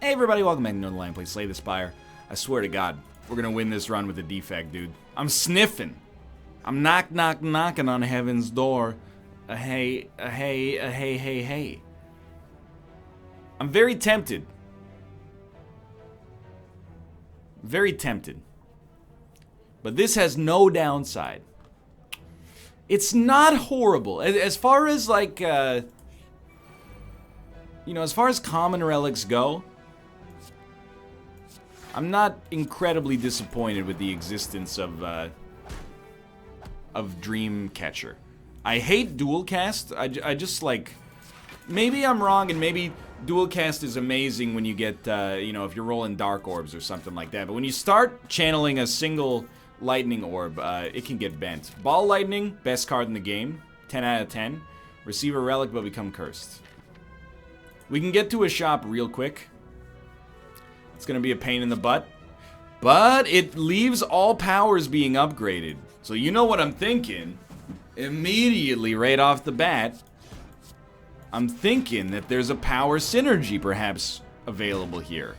Hey everybody, welcome back to Northernlion, play Slay the Spire. I swear to God, we're gonna win this run with a defect, dude. I'm sniffing. I'm knocking on heaven's door. Hey. I'm very tempted. Very tempted. But this has no downside. It's not horrible. As far as like, as far as common relics go, I'm not incredibly disappointed with the existence of Dreamcatcher. I hate dual cast. I just like, maybe I'm wrong, and maybe dual cast is amazing when you get, if you're rolling dark orbs or something like that. But when you start channeling a single lightning orb, it can get bent. Ball lightning, best card in the game, 10 out of 10. Receive a relic but become cursed. We can get to a shop real quick. It's gonna be a pain in the butt, but it leaves all powers being upgraded. So you know what I'm thinking? Immediately, right off the bat, I'm thinking that there's a power synergy perhaps available here.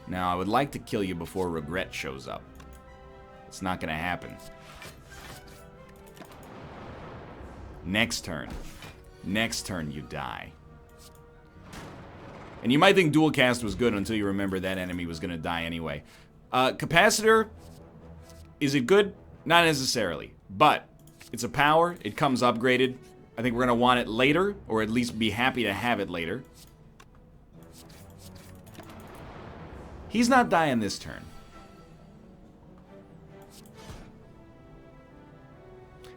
Now, I would like to kill you before regret shows up. It's not gonna happen. Next turn. Next turn, you die. And you might think dual cast was good until you remember that enemy was going to die anyway. Capacitor, is it good? Not necessarily. But it's a power. It comes upgraded. I think we're going to want it later, or at least be happy to have it later. He's not dying this turn.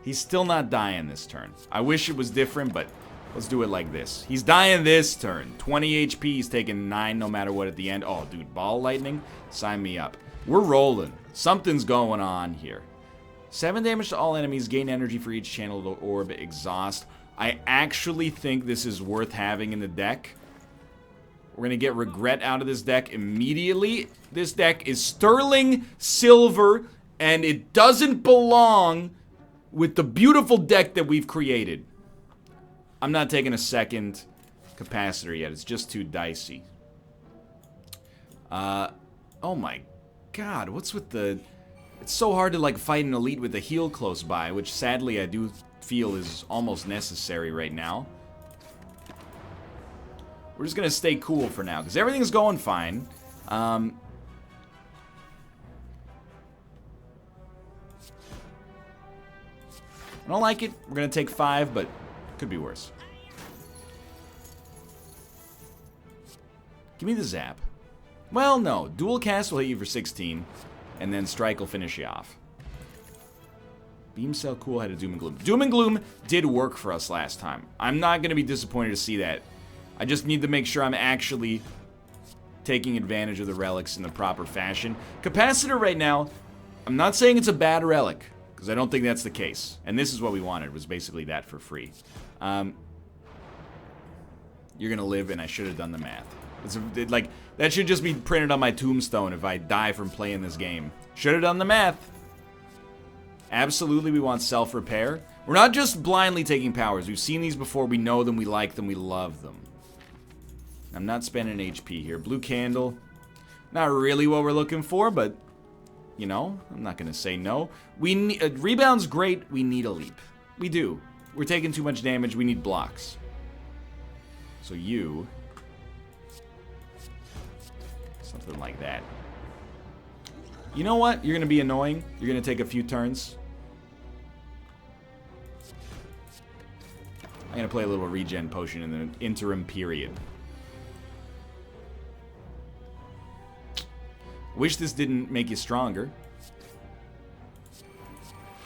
He's still not dying this turn. I wish it was different, but let's do it like this. He's dying this turn. 20 HP, he's taking 9 no matter what at the end. Oh, dude, ball lightning? Sign me up. We're rolling. Something's going on here. 7 damage to all enemies. Gain energy for each channeled orb. Exhaust. I actually think this is worth having in the deck. We're going to get regret out of this deck immediately. This deck is sterling silver, and it doesn't belong with the beautiful deck that we've created. I'm not taking a second capacitor yet. It's just too dicey. Oh my God. What's with the... It's so hard to like fight an elite with a heal close by, which sadly I do feel is almost necessary right now. We're just going to stay cool for now, because everything's going fine. I don't like it. We're going to take 5, but... could be worse. Give me the zap. Well, no. Dual cast will hit you for 16, and then strike will finish you off. Beam cell cool had a doom and gloom. Doom and gloom did work for us last time. I'm not going to be disappointed to see that. I just need to make sure I'm actually taking advantage of the relics in the proper fashion. Capacitor right now, I'm not saying it's a bad relic, because I don't think that's the case. And this is what we wanted, was basically that for free. You're gonna live, and I should have done the math. Like, that should just be printed on my tombstone if I die from playing this game. Should have done the math. Absolutely, we want self-repair. We're not just blindly taking powers. We've seen these before. We know them, we like them, we love them. I'm not spending HP here. Blue candle. Not really what we're looking for, but... you know, I'm not gonna say no. We need rebound's great. We need a leap. We do. We're taking too much damage. We need blocks. So you, something like that. You know what? You're gonna be annoying. You're gonna take a few turns. I'm gonna play a little regen potion in the interim period. Wish this didn't make you stronger.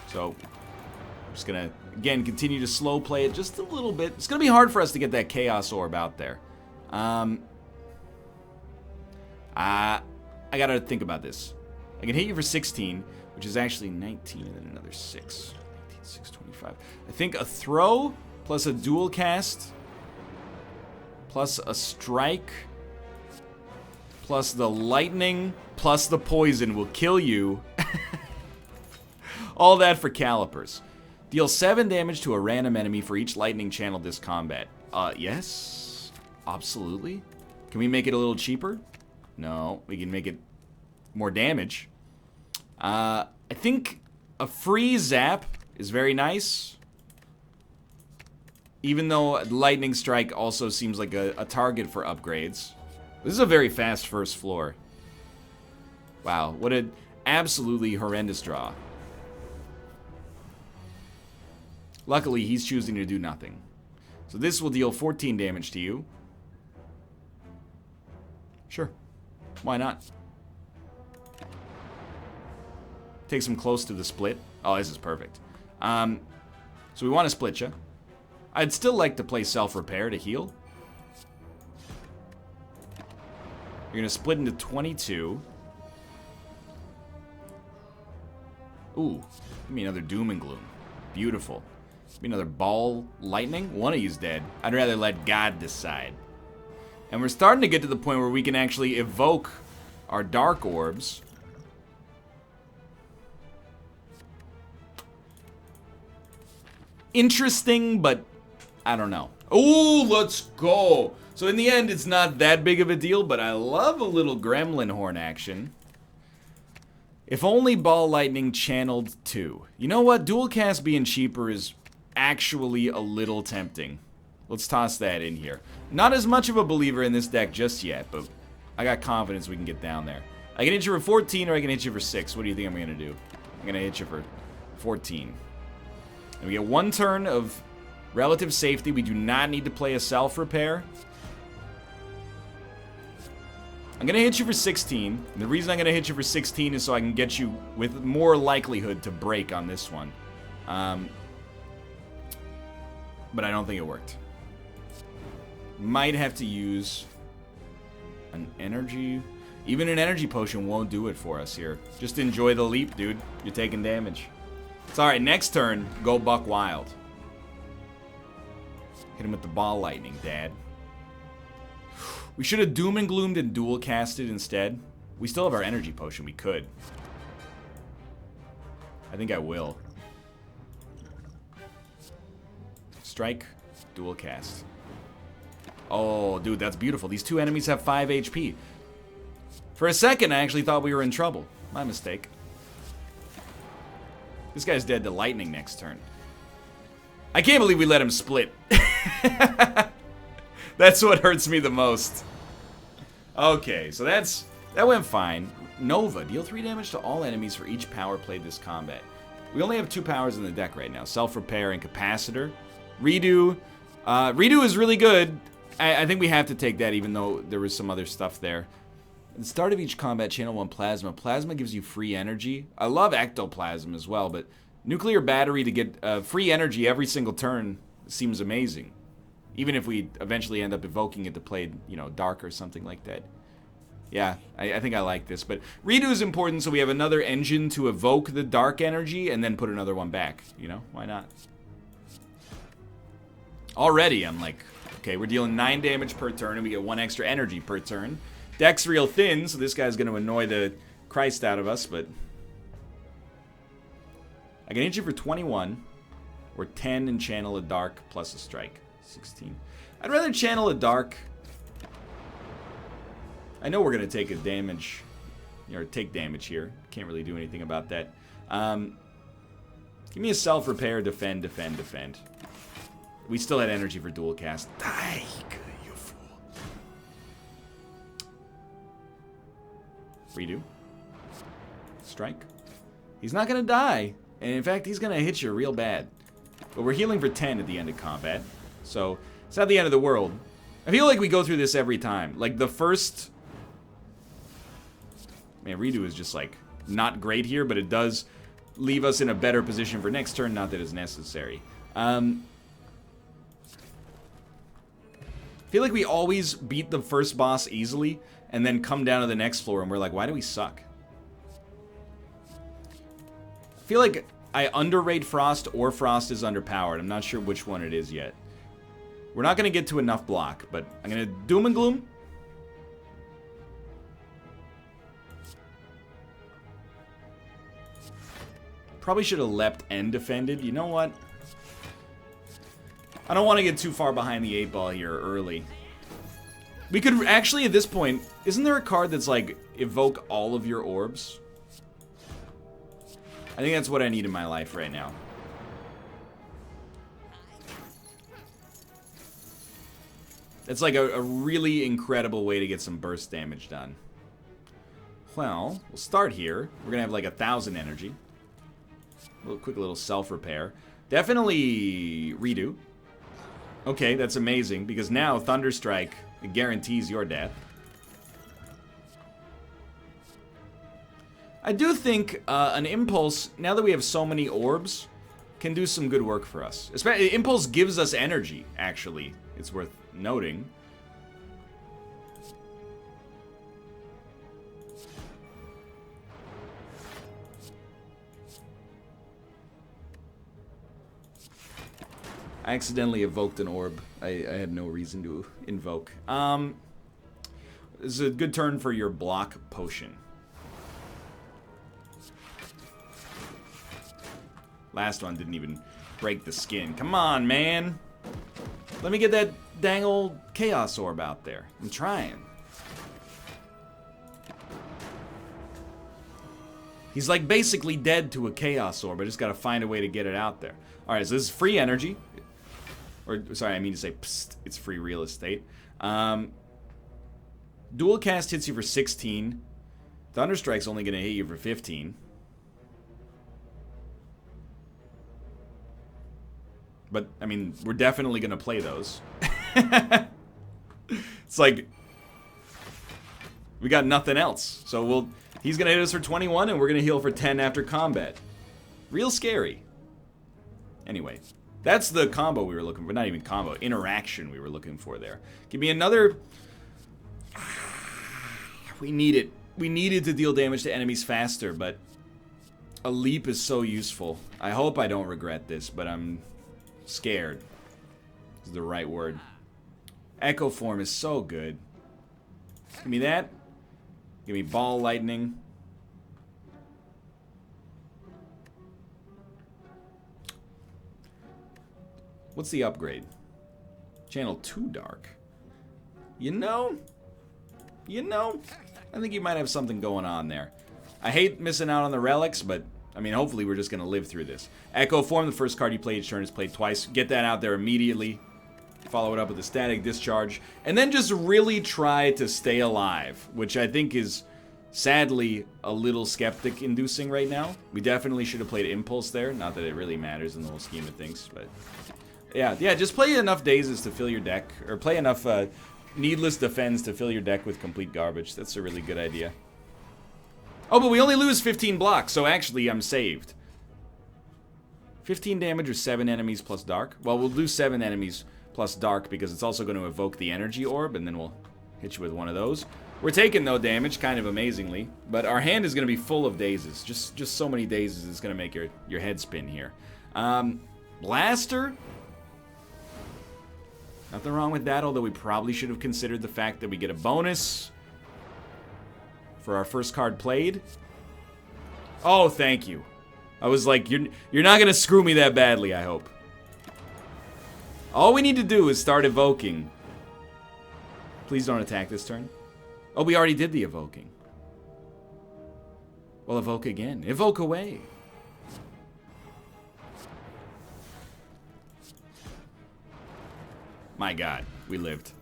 So, I'm just gonna, again, continue to slow play it just a little bit. It's gonna be hard for us to get that Chaos Orb out there. I gotta think about this. I can hit you for 16, which is actually 19 and then another 6. 19, 6, 25. I think a throw plus a dual cast plus a strike plus the lightning plus the poison will kill you. All that for calipers. Deal 7 damage to a random enemy for each lightning channel this combat. Yes. Absolutely. Can we make it a little cheaper? No, we can make it more damage. I think a free zap is very nice. Even though lightning strike also seems like a target for upgrades. This is a very fast first floor. Wow, what an absolutely horrendous draw. Luckily, he's choosing to do nothing. So this will deal 14 damage to you. Sure. Why not? Takes him close to the split. Oh, this is perfect. So we want to split you. I'd still like to play self-repair to heal. You're going to split into 22. Ooh, give me another Doom and Gloom. Beautiful. Give me another Ball Lightning. One of you's dead. I'd rather let God decide. And we're starting to get to the point where we can actually evoke our Dark Orbs. Interesting, but I don't know. Oh, let's go. So in the end, it's not that big of a deal, but I love a little Gremlin Horn action. If only Ball Lightning channeled 2. You know what? Dual cast being cheaper is actually a little tempting. Let's toss that in here. Not as much of a believer in this deck just yet, but I got confidence we can get down there. I can hit you for 14 or I can hit you for 6. What do you think I'm going to do? I'm going to hit you for 14. And we get 1 turn of relative safety. We do not need to play a self-repair. I'm going to hit you for 16. And the reason I'm going to hit you for 16 is so I can get you with more likelihood to break on this one. But I don't think it worked. Might have to use an energy. Even an energy potion won't do it for us here. Just enjoy the leap, dude. You're taking damage. It's alright, next turn, go buck wild. Hit him with the Ball Lightning, Dad. We should have Doom and Gloomed and dual casted instead. We still have our energy potion, we could. I think I will. Strike, dual cast. Oh, dude, that's beautiful. These 2 enemies have 5 HP. For a second, I actually thought we were in trouble. My mistake. This guy's dead to lightning next turn. I can't believe we let him split. That's what hurts me the most. Okay, so that went fine. Nova, deal 3 damage to all enemies for each power played this combat. We only have 2 powers in the deck right now. Self-repair and capacitor. Redo. Redo is really good. I think we have to take that even though there was some other stuff there. At the start of each combat, channel 1 plasma. Plasma gives you free energy. I love ectoplasm as well, but nuclear battery to get free energy every single turn seems amazing. Even if we eventually end up evoking it to play, you know, dark or something like that. Yeah, I think I like this. But redo is important so we have another engine to evoke the dark energy and then put another one back. You know, why not? Already, I'm like, okay, we're dealing 9 damage per turn and we get 1 extra energy per turn. Deck's real thin, so this guy's going to annoy the Christ out of us, but I can hit you for 21 or 10 and channel a dark plus a strike. 16. I'd rather channel a dark. I know we're going to take a damage, or take damage here. Can't really do anything about that. Give me a self-repair, defend, defend, defend. We still had energy for dual cast. Die, you fool. Redo. Strike. He's not going to die. And in fact, he's going to hit you real bad. But we're healing for 10 at the end of combat. So, it's not the end of the world. I feel like we go through this every time. Like, the first... Man, redo is just, like, not great here, but it does leave us in a better position for next turn. Not that it's necessary. I feel like we always beat the first boss easily, and then come down to the next floor, and we're like, why do we suck? I feel like I underrate Frost, or Frost is underpowered. I'm not sure which one it is yet. We're not going to get to enough block, but I'm going to Doom and Gloom. Probably should have leapt and defended. You know what? I don't want to get too far behind the 8 ball here early. We could actually, at this point, isn't there a card that's like, evoke all of your orbs? I think that's what I need in my life right now. It's like a really incredible way to get some burst damage done. Well, we'll start here. We're gonna have like 1,000 energy. Quick little self-repair. Definitely redo. Okay, that's amazing, because now Thunderstrike, it guarantees your death. I do think an Impulse, now that we have so many orbs, can do some good work for us. Especially, Impulse gives us energy, actually. It's worth noting. I accidentally evoked an orb. I had no reason to invoke. This is a good turn for your block potion. Last one didn't even break the skin. Come on, man. Let me get that dang old Chaos Orb out there. I'm trying. He's like basically dead to a Chaos Orb. I just gotta find a way to get it out there. Alright, so this is free energy. Or, sorry, I mean to say, psst, it's free real estate. Dual cast hits you for 16. Thunderstrike's only gonna hit you for 15. But, I mean, we're definitely gonna play those. It's like, we got nothing else. So he's gonna hit us for 21 and we're gonna heal for 10 after combat. Real scary. Anyway, that's the combo we were looking for. Not even combo, interaction we were looking for there. Give me another... We need it. We needed to deal damage to enemies faster, but a leap is so useful. I hope I don't regret this, but I'm scared. Is the right word. Echo form is so good. Give me that. Give me ball lightning. What's the upgrade? Channel 2 dark. You know, I think you might have something going on there. I hate missing out on the relics, but I mean, hopefully we're just gonna live through this. Echo form, the first card you play each turn is played twice. Get that out there immediately. Follow it up with a static discharge. And then just really try to stay alive, which I think is sadly a little skeptic-inducing right now. We definitely should have played Impulse there. Not that it really matters in the whole scheme of things, but... Yeah, just play enough dazes to fill your deck, or play enough needless defense to fill your deck with complete garbage. That's a really good idea. Oh, but we only lose 15 blocks, so actually I'm saved. 15 damage or 7 enemies plus dark? Well, we'll do 7 enemies plus dark because it's also going to evoke the energy orb, and then we'll hit you with one of those. We're taking no damage, kind of amazingly, but our hand is going to be full of dazes. Just so many dazes is going to make your head spin here. Blaster? Nothing wrong with that, although we probably should have considered the fact that we get a bonus for our first card played. Oh, thank you. I was like, you're not going to screw me that badly, I hope. All we need to do is start evoking. Please don't attack this turn. Oh, we already did the evoking. Well, evoke again. Evoke away. My god, we lived.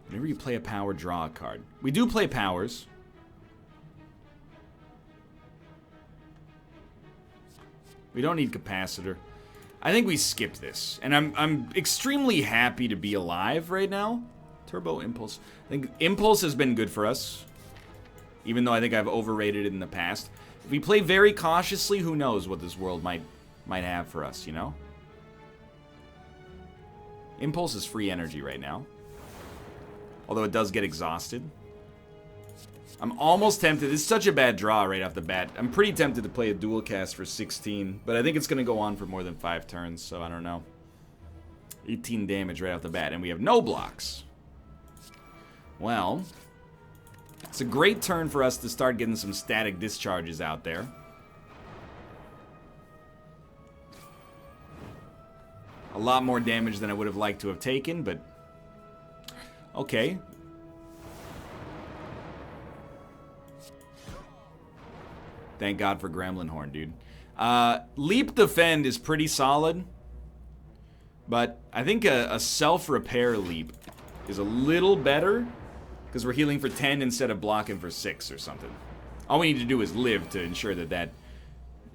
Whenever you play a power, draw a card. We do play powers. We don't need capacitor. I think we skip this. And I'm extremely happy to be alive right now. Turbo Impulse. I think Impulse has been good for us. Even though I think I've overrated it in the past. If we play very cautiously, who knows what this world might have for us, you know? Impulse is free energy right now. Although it does get exhausted. I'm almost tempted. It's such a bad draw right off the bat. I'm pretty tempted to play a dual cast for 16. But I think it's going to go on for more than 5 turns, so I don't know. 18 damage right off the bat, and we have no blocks. Well, it's a great turn for us to start getting some static discharges out there. A lot more damage than I would have liked to have taken, but Okay. Thank God for Gremlin Horn, dude. Leap Defend is pretty solid. But I think a self-repair leap is a little better. Because we're healing for 10 instead of blocking for 6 or something. All we need to do is live to ensure that that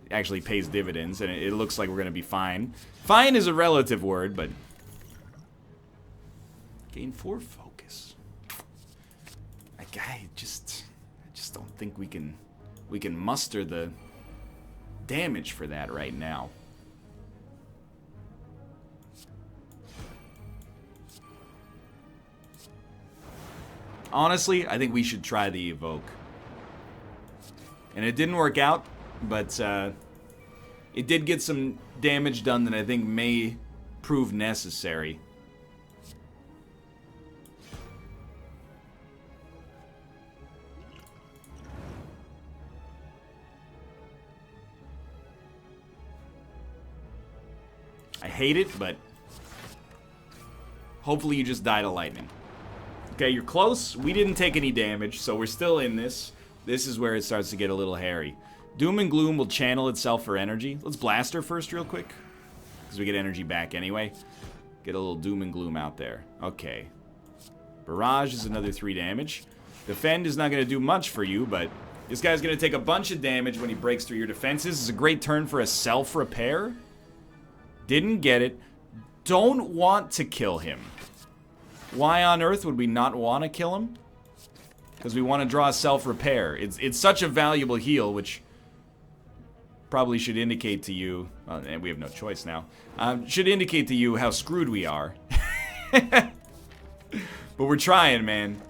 actually pays dividends. And it looks like we're going to be fine. Fine is a relative word, but... Gain 4 focus. I just don't think we can muster the damage for that right now. Honestly, I think we should try the Evoke. And it didn't work out, but it did get some damage done that I think may prove necessary. I hate it, but hopefully you just die to lightning. Okay, you're close. We didn't take any damage, so we're still in this. This is where it starts to get a little hairy. Doom and Gloom will channel itself for energy. Let's blast her first real quick, because we get energy back anyway. Get a little Doom and Gloom out there. Okay. Barrage is another 3 damage. Defend is not going to do much for you, but this guy's going to take a bunch of damage when he breaks through your defenses. This is a great turn for a self-repair. Didn't get it. Don't want to kill him. Why on earth would we not want to kill him? Because we want to draw self-repair. It's such a valuable heal, which probably should indicate to you... Well, and we have no choice now. Should indicate to you how screwed we are. But we're trying, man.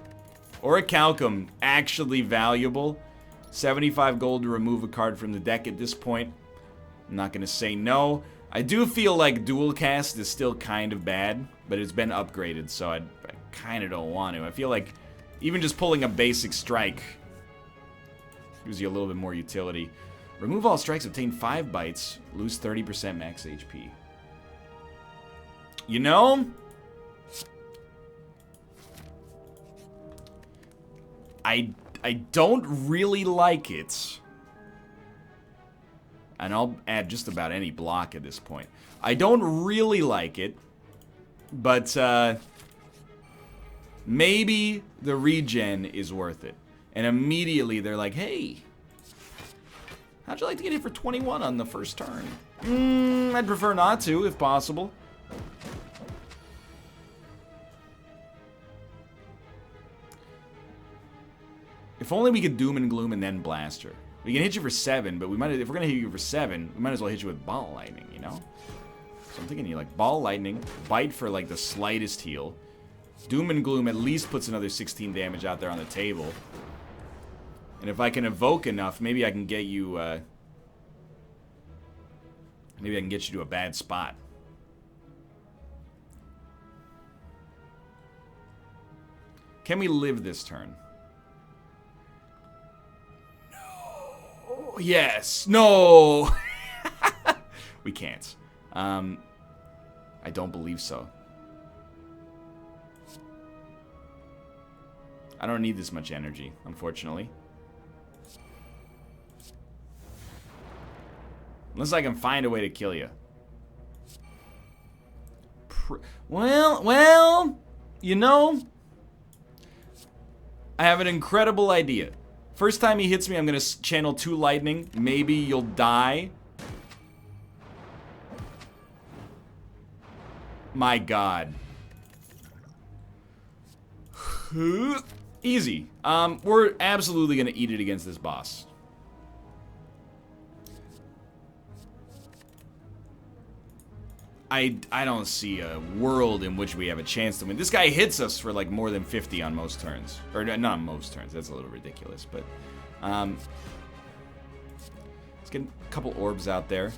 Orichalcum, actually valuable. 75 gold to remove a card from the deck at this point. I'm not going to say no. I do feel like dual cast is still kind of bad, but it's been upgraded, so I kind of don't want to. I feel like even just pulling a basic strike gives you a little bit more utility. Remove all strikes, obtain 5 bites, lose 30% max HP. You know, I don't really like it. And I'll add just about any block at this point. I don't really like it, but maybe the regen is worth it. And immediately they're like, hey, how'd you like to get hit for 21 on the first turn? I'd prefer not to, if possible. If only we could Doom and Gloom and then blast her. We can hit you for 7, but we might, if we're gonna hit you for 7, we might as well hit you with Ball Lightning, you know? So I'm thinking you like Ball Lightning, bite for like the slightest heal. Doom and Gloom at least puts another 16 damage out there on the table. And if I can evoke enough, maybe I can get you, maybe I can get you to a bad spot. Can we live this turn? Yes. No. We can't. I don't believe so. I don't need this much energy, unfortunately. Unless I can find a way to kill you. Well, you know, I have an incredible idea. First time he hits me, I'm going to channel 2 lightning. Maybe you'll die. My God. Easy. We're absolutely going to eat it against this boss. I don't see a world in which we have a chance to win. This guy hits us for like more than 50 on most turns. Or not on most turns, that's a little ridiculous, but let's get a couple orbs out there.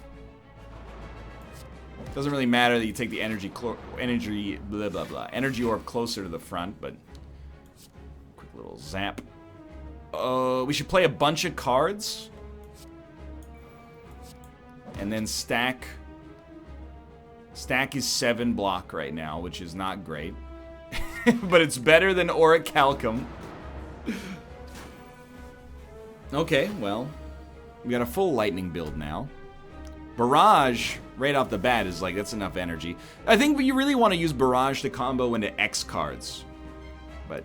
Doesn't really matter that you take the energy orb closer to the front, but quick little zap. We should play a bunch of cards and then stack. Stack is 7 block right now, which is not great. but it's better than orichalcum. Okay, well, we got a full lightning build now. Barrage, right off the bat, is like, that's enough energy. I think you really want to use Barrage to combo into X cards. But,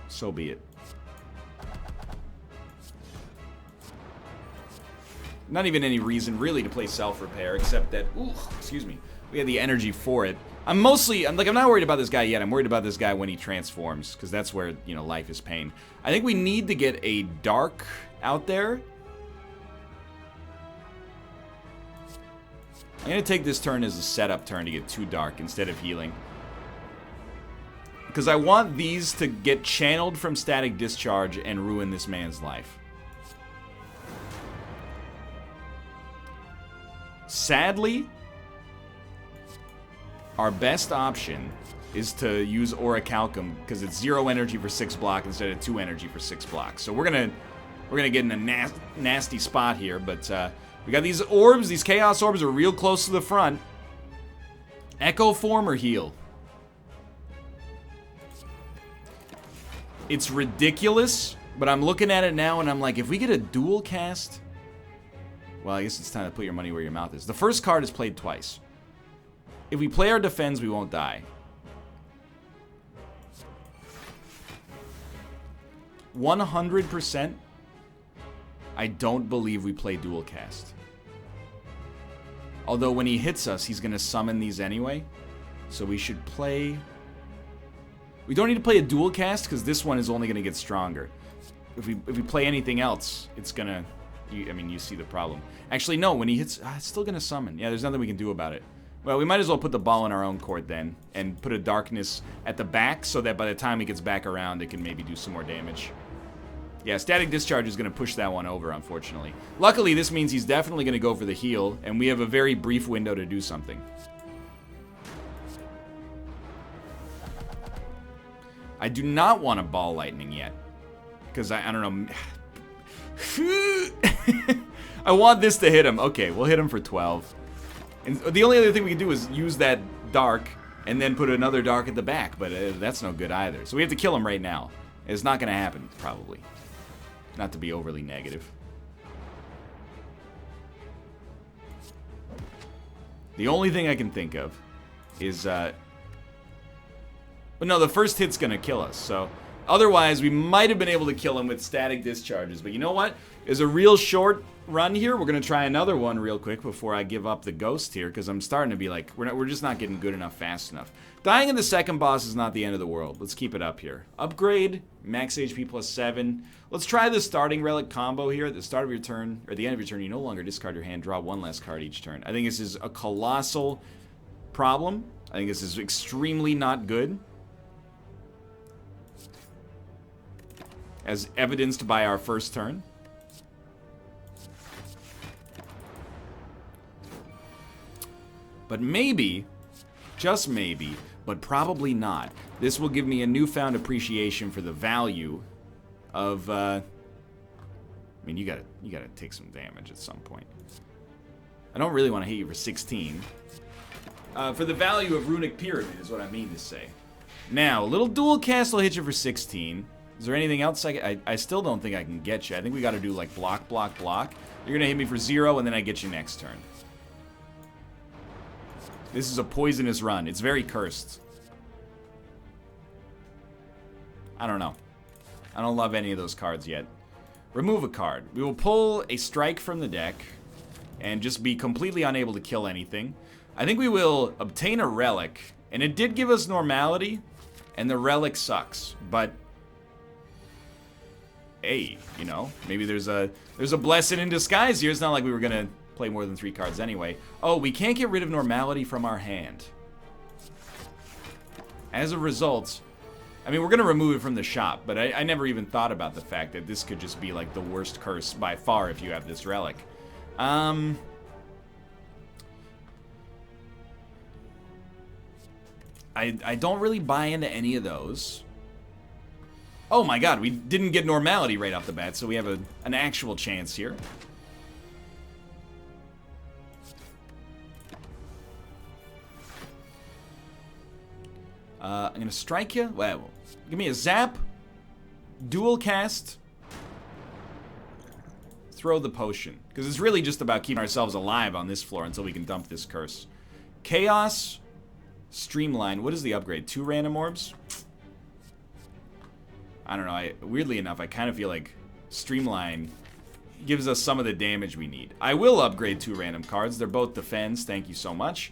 so be it. Not even any reason, really, to play Self-Repair, except that, ooh, excuse me, we had the energy for it. I'm not worried about this guy yet. I'm worried about this guy when he transforms, because that's where, you know, life is pain. I think we need to get a Dark out there. I'm going to take this turn as a setup turn to get 2 Dark instead of healing. Because I want these to get channeled from Static Discharge and ruin this man's life. Sadly, our best option is to use orichalcum because it's 0 energy for 6 block instead of 2 energy for 6 blocks. So we're gonna get in a nasty spot here, but we got these orbs. These chaos orbs are real close to the front. Echo form or heal? It's ridiculous, but I'm looking at it now and I'm like, if we get a dual cast, well, I guess it's time to put your money where your mouth is. The first card is played twice. If we play our defense, we won't die. 100%, I don't believe we play dual cast. Although when he hits us, he's going to summon these anyway. So we should play... We don't need to play a dual cast because this one is only going to get stronger. If we play anything else, it's going to... I mean, you see the problem. Actually, no, when he hits... it's still going to summon. Yeah, there's nothing we can do about it. Well, we might as well put the ball in our own court then. And put a darkness at the back so that by the time he gets back around, it can maybe do some more damage. Yeah, Static Discharge is going to push that one over, unfortunately. Luckily, this means he's definitely going to go for the heal. And we have a very brief window to do something. I do not want a ball lightning yet. Because I don't know... I want this to hit him. Okay, we'll hit him for 12. And the only other thing we can do is use that dark and then put another dark at the back, but that's no good either. So we have to kill him right now. It's not going to happen, probably. Not to be overly negative. The only thing I can think of is... But no, the first hit's going to kill us, so... Otherwise, we might have been able to kill him with Static Discharges. But you know what? There's a real short run here. We're going to try another one real quick before I give up the ghost here. Because I'm starting to be like, we're just not getting good enough fast enough. Dying in the second boss is not the end of the world. Let's keep it up here. Upgrade. Max HP plus 7. Let's try the starting relic combo here. At the start of your turn, or at the end of your turn, you no longer discard your hand. Draw 1 less card each turn. I think this is a colossal problem. I think this is extremely not good. As evidenced by our first turn. But maybe, just maybe, but probably not, this will give me a newfound appreciation for the value of, I mean, you gotta take some damage at some point. I don't really want to hit you for 16. For the value of Runic Pyramid is what I mean to say. Now, a little dual cast will hit you for 16. Is there anything else I still don't think I can get you. I think we got to do like block, block, block. You're going to hit me for 0 and then I get you next turn. This is a poisonous run. It's very cursed. I don't know. I don't love any of those cards yet. Remove a card. We will pull a strike from the deck and just be completely unable to kill anything. I think we will obtain a relic. And it did give us normality. And the relic sucks. But... hey, you know, maybe there's a blessing in disguise here. It's not like we were gonna play more than 3 cards anyway. Oh, we can't get rid of normality from our hand. As a result, I mean, we're gonna remove it from the shop, but I never even thought about the fact that this could just be like the worst curse by far if you have this relic. I don't really buy into any of those. Oh my god, we didn't get normality right off the bat, so we have an actual chance here. I'm gonna strike you. Well, give me a zap. Dual cast. Throw the potion. Because it's really just about keeping ourselves alive on this floor until we can dump this curse. Chaos. Streamline. What is the upgrade? 2 random orbs? I don't know. Weirdly enough, I kind of feel like Streamline gives us some of the damage we need. I will upgrade 2 random cards. They're both defense. Thank you so much.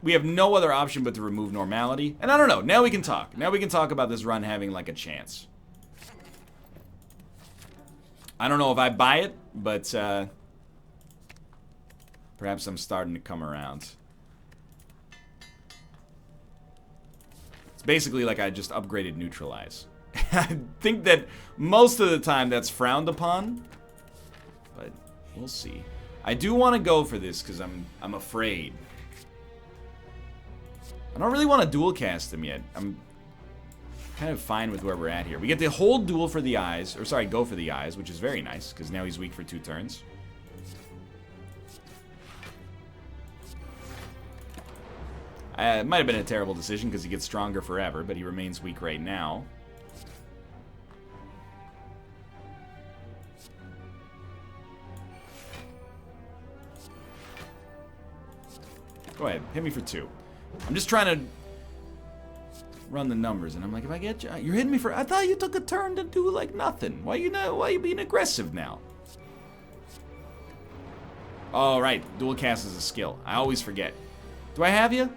We have no other option but to remove normality. And I don't know. Now we can talk. Now we can talk about this run having like a chance. I don't know if I buy it, but perhaps I'm starting to come around. It's basically like I just upgraded Neutralize. I think that most of the time that's frowned upon, but we'll see. I do want to go for this because I'm afraid. I don't really want to dual cast him yet. I'm kind of fine with where we're at here. We get the whole duel for the eyes, or sorry, go for the eyes, which is very nice because now he's weak for 2 turns. It might have been a terrible decision because he gets stronger forever, but he remains weak right now. Go ahead, hit me for 2. I'm just trying to run the numbers, and I'm like, if I get you, you're hitting me for. I thought you took a turn to do like nothing. Why you being aggressive now? All right, dual cast is a skill. I always forget. Do I have you?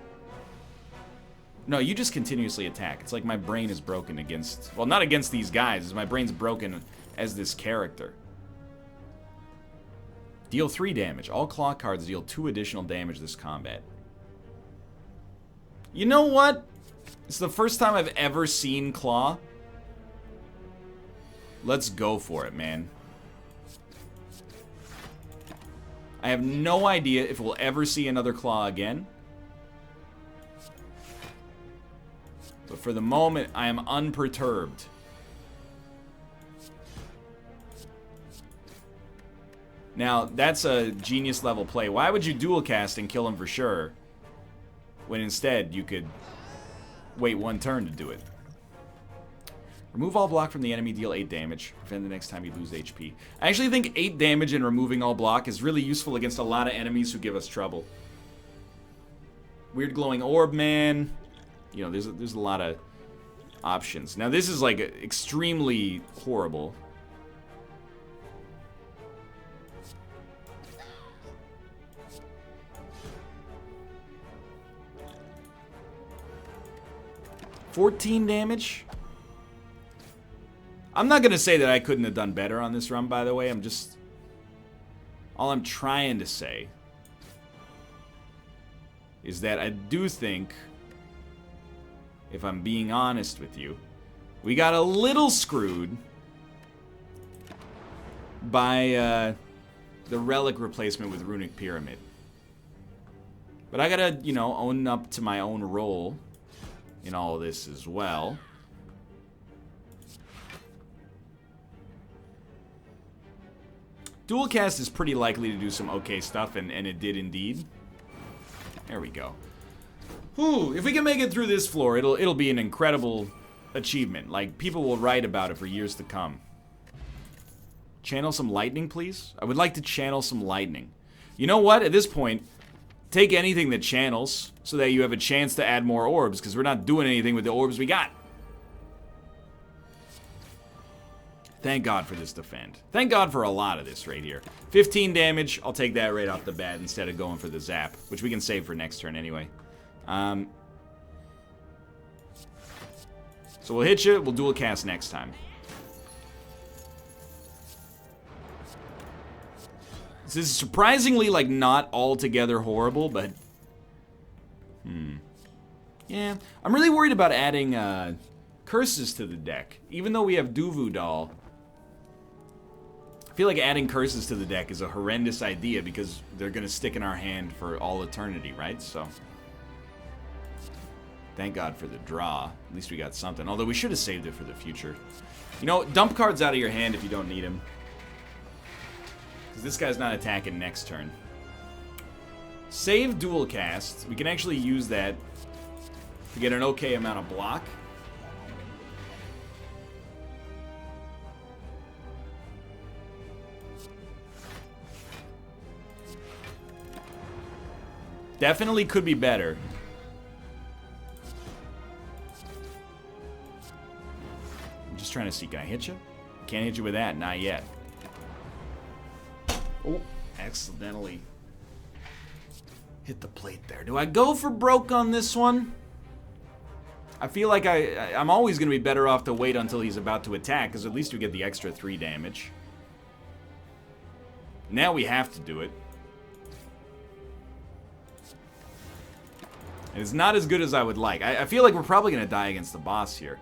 No, you just continuously attack. It's like my brain is broken against. Well, not against these guys. My brain's broken as this character. Deal 3 damage. All claw cards deal 2 additional damage this combat. You know what? It's the first time I've ever seen claw. Let's go for it, man. I have no idea if we'll ever see another claw again. But for the moment, I am unperturbed. Now, that's a genius level play. Why would you dual cast and kill him for sure, when instead you could wait 1 turn to do it? Remove all block from the enemy, deal 8 damage. Prevent the next time you lose HP. I actually think 8 damage and removing all block is really useful against a lot of enemies who give us trouble. Weird glowing orb, man. You know, there's a lot of options. Now, this is like extremely horrible. $14 damage. I'm not gonna say that I couldn't have done better on this run, by the way. All I'm trying to say is that I do think, if I'm being honest with you, we got a little screwed by the relic replacement with Runic Pyramid. But I gotta, you know, own up to my own role in all of this as well. Dual cast is pretty likely to do some okay stuff, and it did indeed. There we go. Whew, if we can make it through this floor, it'll be an incredible achievement. Like, people will write about it for years to come. Channel some lightning, please? I would like to channel some lightning. You know what? At this point, take anything that channels so that you have a chance to add more orbs, because we're not doing anything with the orbs we got. Thank God for this defend. Thank God for a lot of this right here. 15 damage. I'll take that right off the bat instead of going for the zap, which we can save for next turn anyway. So we'll hit you. We'll dual cast next time. This is surprisingly, like, not altogether horrible, but... Yeah. I'm really worried about adding, curses to the deck. Even though we have Duvu Doll, I feel like adding curses to the deck is a horrendous idea because they're gonna stick in our hand for all eternity, right? So... Thank God for the draw. At least we got something. Although we should have saved it for the future. You know, dump cards out of your hand if you don't need them. Because this guy's not attacking next turn. Save dual cast. We can actually use that to get an okay amount of block. Definitely could be better. I'm just trying to see, can I hit you? Can't hit you with that, not yet. Oh, accidentally hit the plate there. Do I go for broke on this one? I feel like I'm always going to be better off to wait until he's about to attack, because at least we get the extra 3 damage. Now we have to do it. And it's not as good as I would like. I feel like we're probably going to die against the boss here.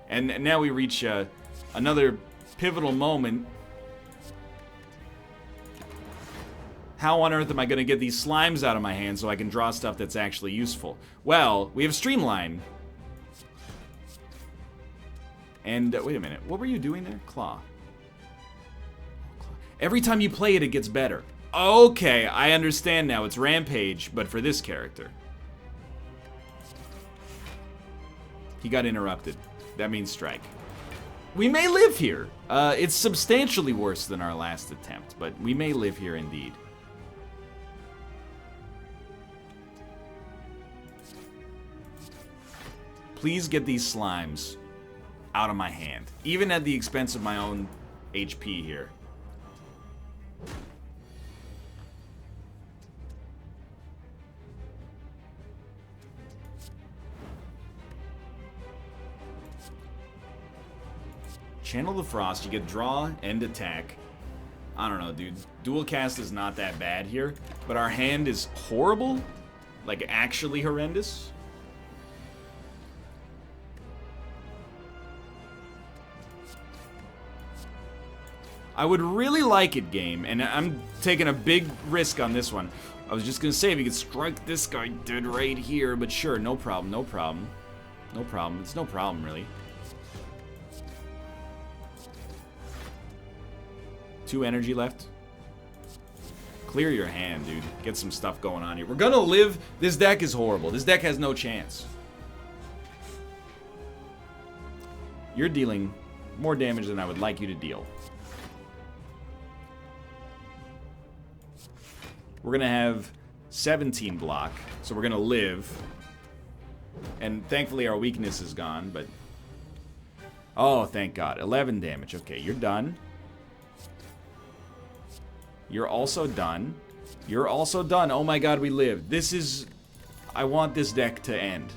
And now we reach another pivotal moment. How on earth am I going to get these slimes out of my hand so I can draw stuff that's actually useful? Well, we have Streamline. And, wait a minute. What were you doing there? Claw. Every time you play it, it gets better. Okay, I understand now. It's Rampage, but for this character. He got interrupted. That means strike. We may live here. It's substantially worse than our last attempt, but we may live here indeed. Please get these slimes out of my hand, even at the expense of my own HP here. Channel the Frost, you get draw and attack. I don't know, dude. Dual cast is not that bad here, but our hand is horrible. Like, actually horrendous. I would really like it, game, and I'm taking a big risk on this one. I was just gonna say, if you could strike this guy dead right here, but sure, no problem, no problem. No problem, it's no problem, really. 2 energy left. Clear your hand, dude. Get some stuff going on here. We're gonna live. This deck is horrible. This deck has no chance. You're dealing more damage than I would like you to deal. We're gonna have 17 block, so we're gonna live. And thankfully our weakness is gone, but... Oh, thank God. 11 damage. Okay, you're done. You're also done. You're also done. Oh my God, we live. This is... I want this deck to end.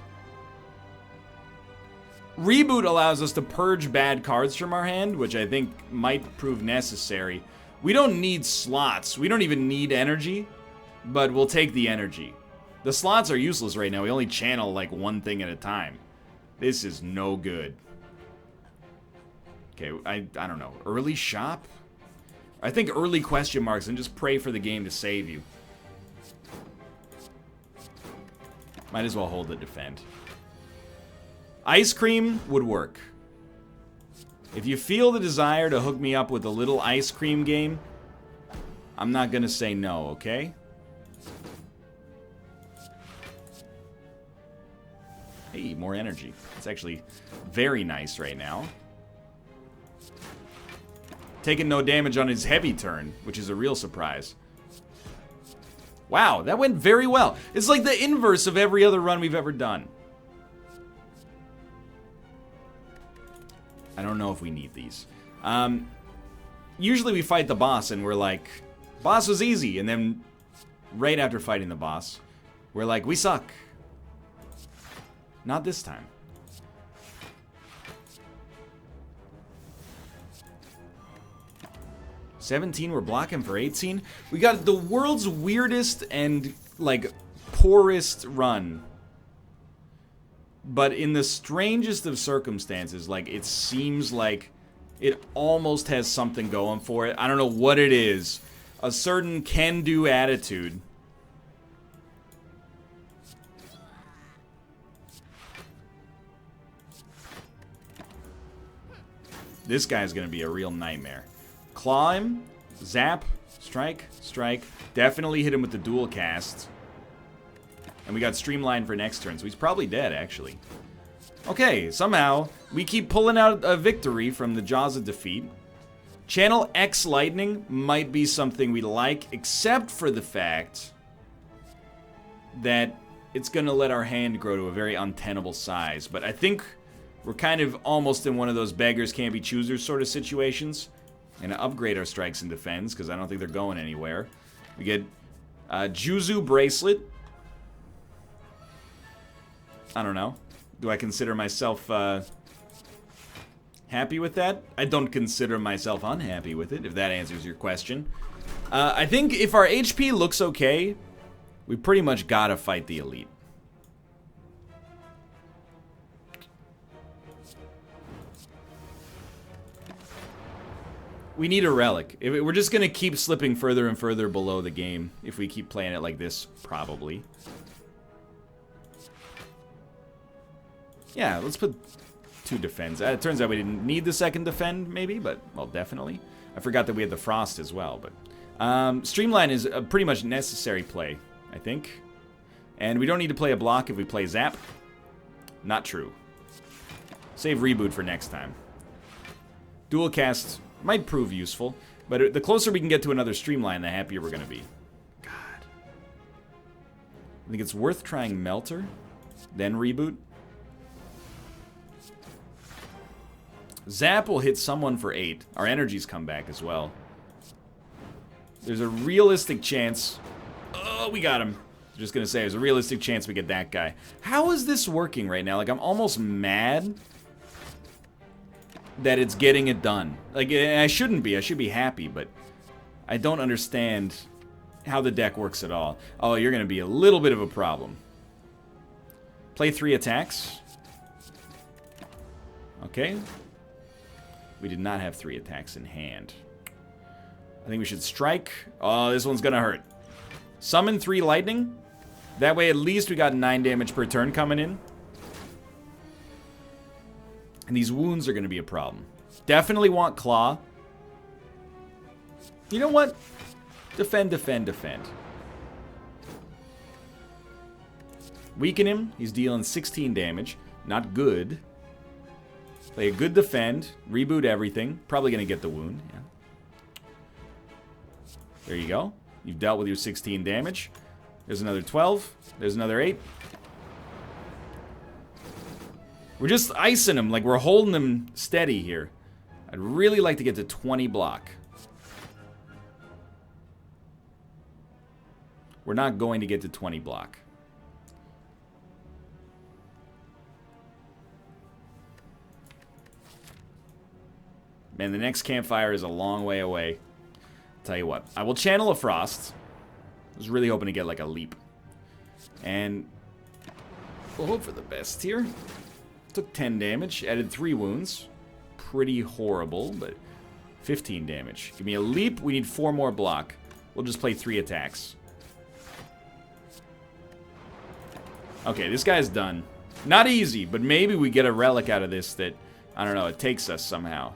Reboot allows us to purge bad cards from our hand, which I think might prove necessary. We don't need slots. We don't even need energy, but we'll take the energy. The slots are useless right now. We only channel like one thing at a time. This is no good. Okay, I don't know. Early shop? I think early question marks and just pray for the game to save you. Might as well hold the defend. Ice cream would work. If you feel the desire to hook me up with a little ice cream game, I'm not gonna say no, okay? Hey, more energy. It's actually very nice right now. Taking no damage on his heavy turn, which is a real surprise. Wow, that went very well. It's like the inverse of every other run we've ever done. I don't know if we need these. Usually we fight the boss and we're like, boss was easy. And then right after fighting the boss, we're like, we suck. Not this time. $17, we're blocking for 18. We got the world's weirdest and, like, poorest run. But in the strangest of circumstances, like, it seems like it almost has something going for it. I don't know what it is. A certain can-do attitude. This guy's gonna be a real nightmare. Claw him, zap, strike, strike. Definitely hit him with the dual cast. And we got Streamline for next turn, so he's probably dead, actually. Okay, somehow, we keep pulling out a victory from the jaws of defeat. Channel X Lightning might be something we like, except for the fact that it's going to let our hand grow to a very untenable size. But I think we're kind of almost in one of those beggars can't be choosers sort of situations. And upgrade our strikes and defense, because I don't think they're going anywhere. We get Juzu Bracelet. I don't know. Do I consider myself happy with that? I don't consider myself unhappy with it, if that answers your question. I think if our HP looks okay, we pretty much gotta fight the elite. We need a relic. We're just gonna keep slipping further and further below the game if we keep playing it like this, probably. Yeah, let's put 2 defends. It turns out we didn't need the second defend, maybe, but, well, definitely. I forgot that we had the frost as well, but... Streamline is a pretty much necessary play, I think. And we don't need to play a block if we play Zap. Not true. Save Reboot for next time. Dual Cast might prove useful, but the closer we can get to another Streamline, the happier we're going to be. God. I think it's worth trying Melter, then Reboot. Zap will hit someone for 8. Our energies come back as well. There's a realistic chance... Oh, we got him. Just gonna say, there's a realistic chance we get that guy. How is this working right now? Like, I'm almost mad that it's getting it done. Like, I shouldn't be. I should be happy, but I don't understand how the deck works at all. Oh, you're gonna be a little bit of a problem. Play 3 attacks. Okay. We did not have 3 attacks in hand. I think we should strike. Oh, this one's gonna hurt. Summon 3 lightning. That way at least we got 9 damage per turn coming in. And these wounds are gonna be a problem. Definitely want claw. You know what? Defend, defend, defend. Weaken him. He's dealing 16 damage. Not good. Play a good defend, reboot everything. Probably going to get the wound. Yeah. There you go. You've dealt with your 16 damage. There's another 12. There's another 8. We're just icing him, like we're holding him steady here. I'd really like to get to 20 block. We're not going to get to 20 block. Man, the next campfire is a long way away. I'll tell you what. I will channel a frost. I was really hoping to get like a leap. And we'll hope for the best here. Took 10 damage, added 3 wounds. Pretty horrible, but 15 damage. Give me a leap. We need 4 more block. We'll just play 3 attacks. Okay, this guy's done. Not easy, but maybe we get a relic out of this that, I don't know, it takes us somehow.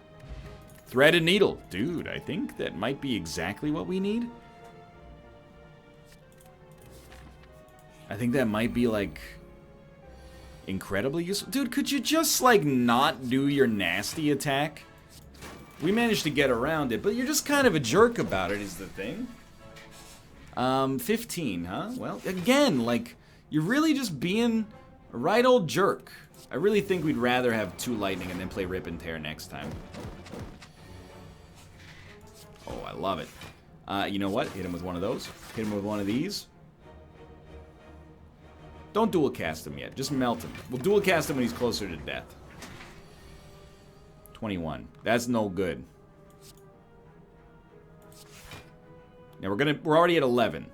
Threaded needle. Dude, I think that might be exactly what we need. I think that might be, like, incredibly useful. Dude, could you just, like, not do your nasty attack? We managed to get around it, but you're just kind of a jerk about it is the thing. 15, huh? Well, again, like, you're really just being a right old jerk. I really think we'd rather have 2 lightning and then play Rip and Tear next time. Oh, I love it. You know what? Hit him with one of those. Hit him with one of these. Don't dual cast him yet. Just melt him. We'll dual cast him when he's closer to death. 21. That's no good. Now we're already at 11.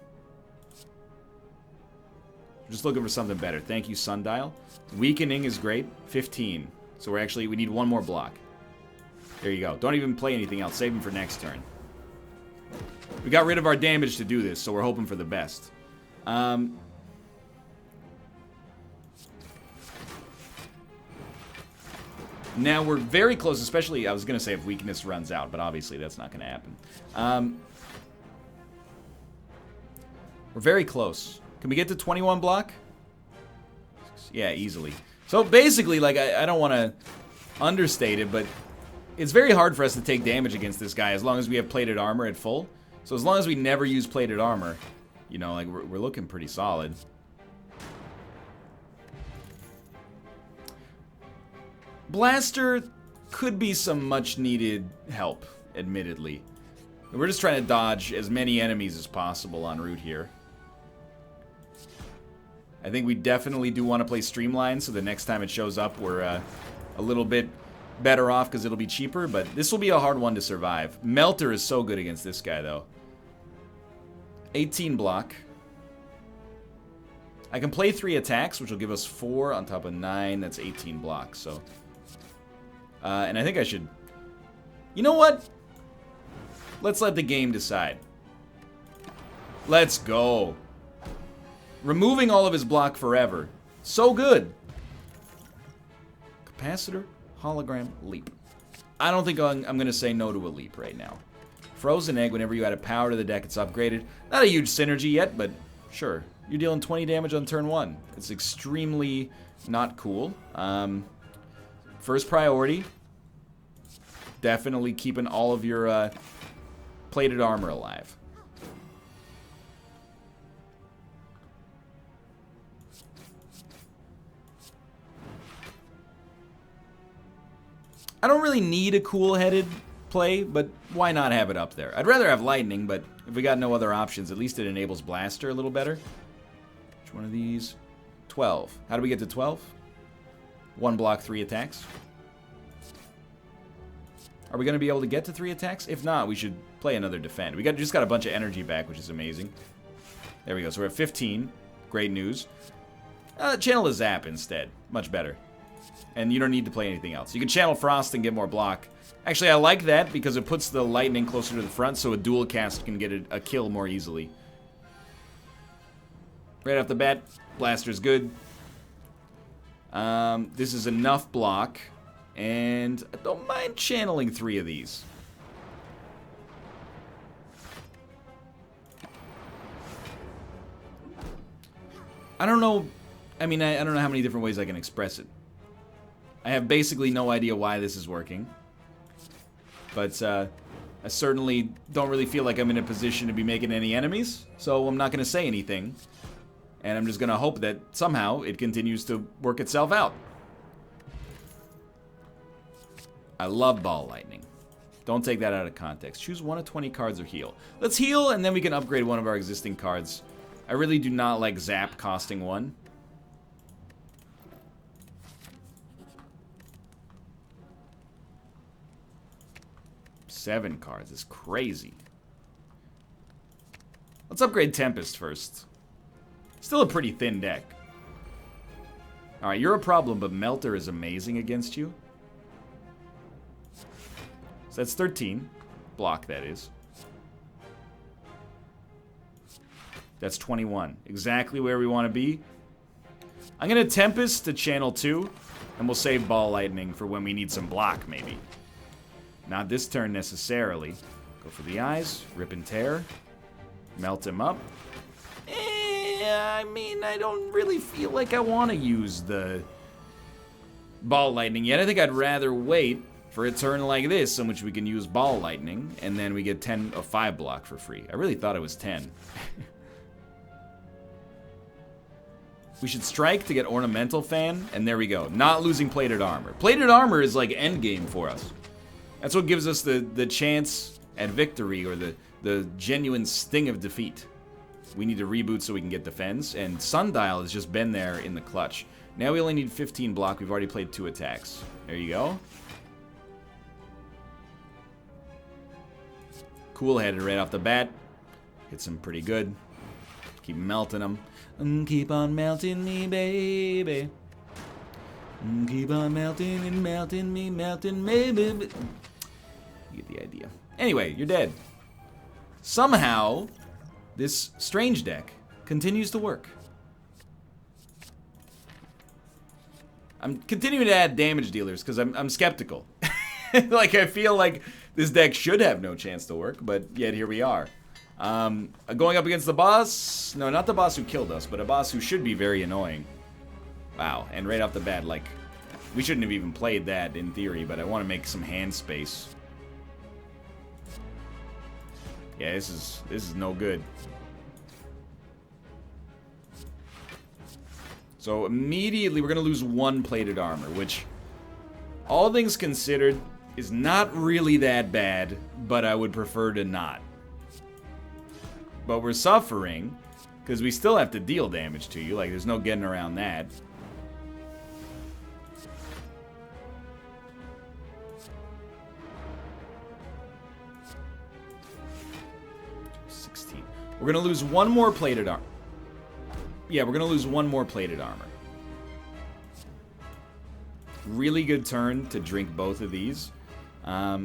Just looking for something better. Thank you, Sundial. Weakening is great. 15. So we need 1 more block. There you go. Don't even play anything else. Save him for next turn. We got rid of our damage to do this, so we're hoping for the best. Now we're very close, especially, I was going to say if weakness runs out, but obviously that's not going to happen. We're very close. Can we get to 21 block? attacks. Yeah, easily. So basically, like, I don't want to understate it, but it's very hard for us to take damage against this guy as long as we have plated armor at full. So as long as we never use plated armor, you know, like, we're looking pretty solid. Blaster could be some much needed help, admittedly. We're just trying to dodge as many enemies as possible en route here. I think we definitely do want to play Streamline, so the next time it shows up, we're a little bit better off because it'll be cheaper, but this will be a hard one to survive. Melter is so good against this guy, though. 18 block. I can play 3 attacks, which will give us 4 on top of 9. That's 18 blocks, so... and I think I should... You know what? Let's let the game decide. Let's go. Removing all of his block forever. So good. Capacitor, hologram, leap. I don't think I'm going to say no to a leap right now. Frozen Egg, whenever you add a power to the deck, it's upgraded. Not a huge synergy yet, but sure. You're dealing 20 damage on turn 1. It's extremely not cool. First priority. Definitely keeping all of your plated armor alive. I don't really need a cool-headed play, but why not have it up there? I'd rather have lightning, but if we got no other options, at least it enables blaster a little better. Which one of these? 12. How do we get to 12? 1 block, 3 attacks. Are we going to be able to get to 3 attacks? If not, we should play another defend. We just got a bunch of energy back, which is amazing. There we go. So we're at 15. Great news. Channel a Zap instead. Much better. And you don't need to play anything else. You can channel Frost and get more block. Actually, I like that because it puts the lightning closer to the front, so a dual cast can get a kill more easily. Right off the bat, Blaster's good. This is enough block. And I don't mind channeling 3 of these. I don't know. I mean, I don't know how many different ways I can express it. I have basically no idea why this is working. But I certainly don't really feel like I'm in a position to be making any enemies. So I'm not going to say anything. And I'm just going to hope that somehow it continues to work itself out. I love Ball Lightning. Don't take that out of context. Choose 1 of 20 cards or heal. Let's heal, and then we can upgrade one of our existing cards. I really do not like Zap costing 1. Seven cards is crazy. Let's upgrade Tempest first. Still a pretty thin deck. Alright, you're a problem, but Melter is amazing against you. So that's 13. Block, that is. That's 21. Exactly where we want to be. I'm going to Tempest to channel 2, and we'll save Ball Lightning for when we need some block, maybe. Not this turn, necessarily. Go for the eyes. Rip and tear. Melt him up. I mean, I don't really feel like I want to use the Ball Lightning yet. I think I'd rather wait for a turn like this in which we can use Ball Lightning, and then we get 10 of 5 block for free. I really thought it was 10. We should strike to get Ornamental Fan, and there we go. Not losing Plated Armor. Plated Armor is like endgame for us. That's what gives us the chance at victory, or the genuine sting of defeat. We need to reboot so we can get defense, and Sundial has just been there in the clutch. Now we only need 15 block. We've already played 2 attacks. There you go. Cool-headed right off the bat. Hits him pretty good. Keep melting him. Keep on melting me, baby. Keep on melting and melting me, baby. You get the idea. Anyway, you're dead. Somehow, this strange deck continues to work. I'm continuing to add damage dealers because I'm skeptical. Like, I feel like this deck should have no chance to work, but yet here we are. Going up against the boss. No, not the boss who killed us, but a boss who should be very annoying. Wow, and right off the bat, like, we shouldn't have even played that in theory, but I want to make some hand space. Yeah, this is no good. So immediately we're gonna lose 1 plated armor, which, all things considered, is not really that bad, but I would prefer to not. But we're suffering, because we still have to deal damage to you, like there's no getting around that. We're gonna lose 1 more plated armor. Yeah, we're gonna lose 1 more plated armor. Really good turn to drink both of these. A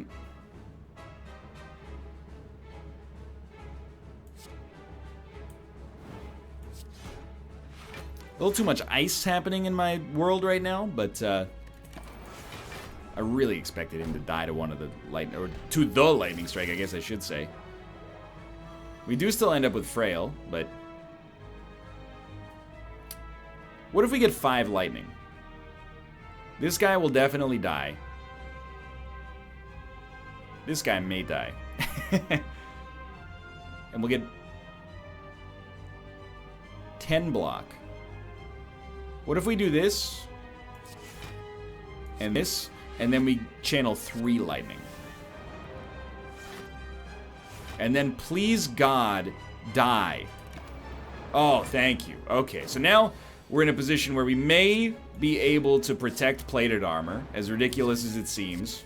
little too much ice happening in my world right now, but I really expected him to die to one of the lightning, or to the lightning strike, I guess I should say. We do still end up with Frail, but what if we get 5 lightning? This guy will definitely die. This guy may die. And we'll get 10 block. What if we do this, and this, and then we channel 3 lightning? And then, please God, die. Oh, thank you. Okay, so now we're in a position where we may be able to protect plated armor, as ridiculous as it seems.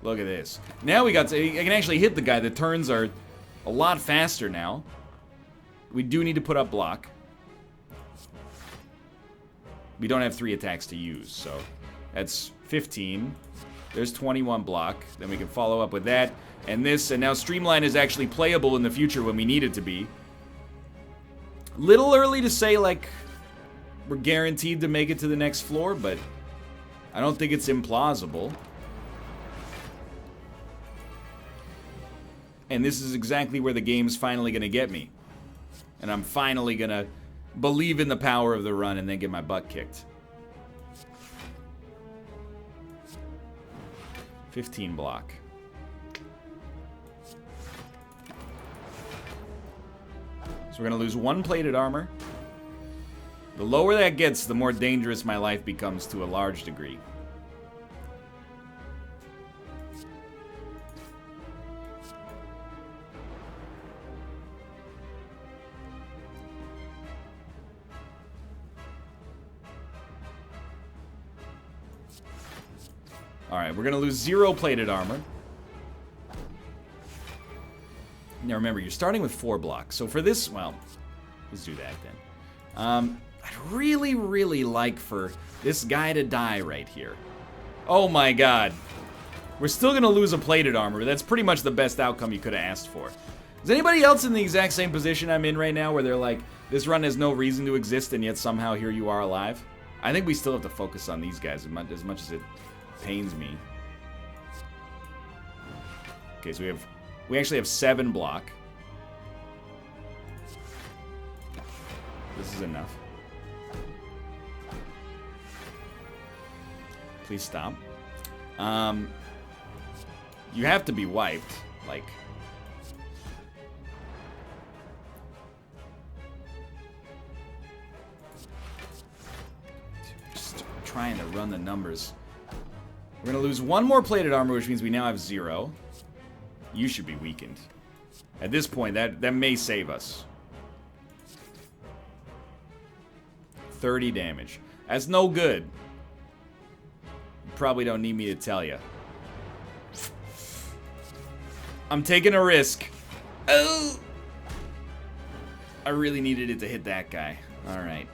Look at this. Now we got to, I can actually hit the guy. The turns are a lot faster now. We do need to put up block. We don't have 3 attacks to use, so that's 15. There's 21 block. Then we can follow up with that. And this, and now Streamline is actually playable in the future when we need it to be. Little early to say, like, we're guaranteed to make it to the next floor, but I don't think it's implausible. And this is exactly where the game's finally gonna get me. And I'm finally gonna believe in the power of the run and then get my butt kicked. 15 block. So we're going to lose 1 plated armor. The lower that gets, the more dangerous my life becomes to a large degree. Alright, we're going to lose 0 plated armor. Now remember, you're starting with 4 blocks. So for this, well, let's do that then. I'd really, really like for this guy to die right here. Oh my god. We're still going to lose a plated armor, but that's pretty much the best outcome you could have asked for. Is anybody else in the exact same position I'm in right now, where they're like, this run has no reason to exist, and yet somehow here you are alive? I think we still have to focus on these guys as much as it pains me. Okay, so we actually have 7 block. This is enough. Please stop. You have to be wiped. Like, just trying to run the numbers. We're gonna lose 1 more plated armor, which means we now have 0. You should be weakened. At this point, that may save us. 30 damage. That's no good. You probably don't need me to tell you. I'm taking a risk. Oh! I really needed it to hit that guy. Alright,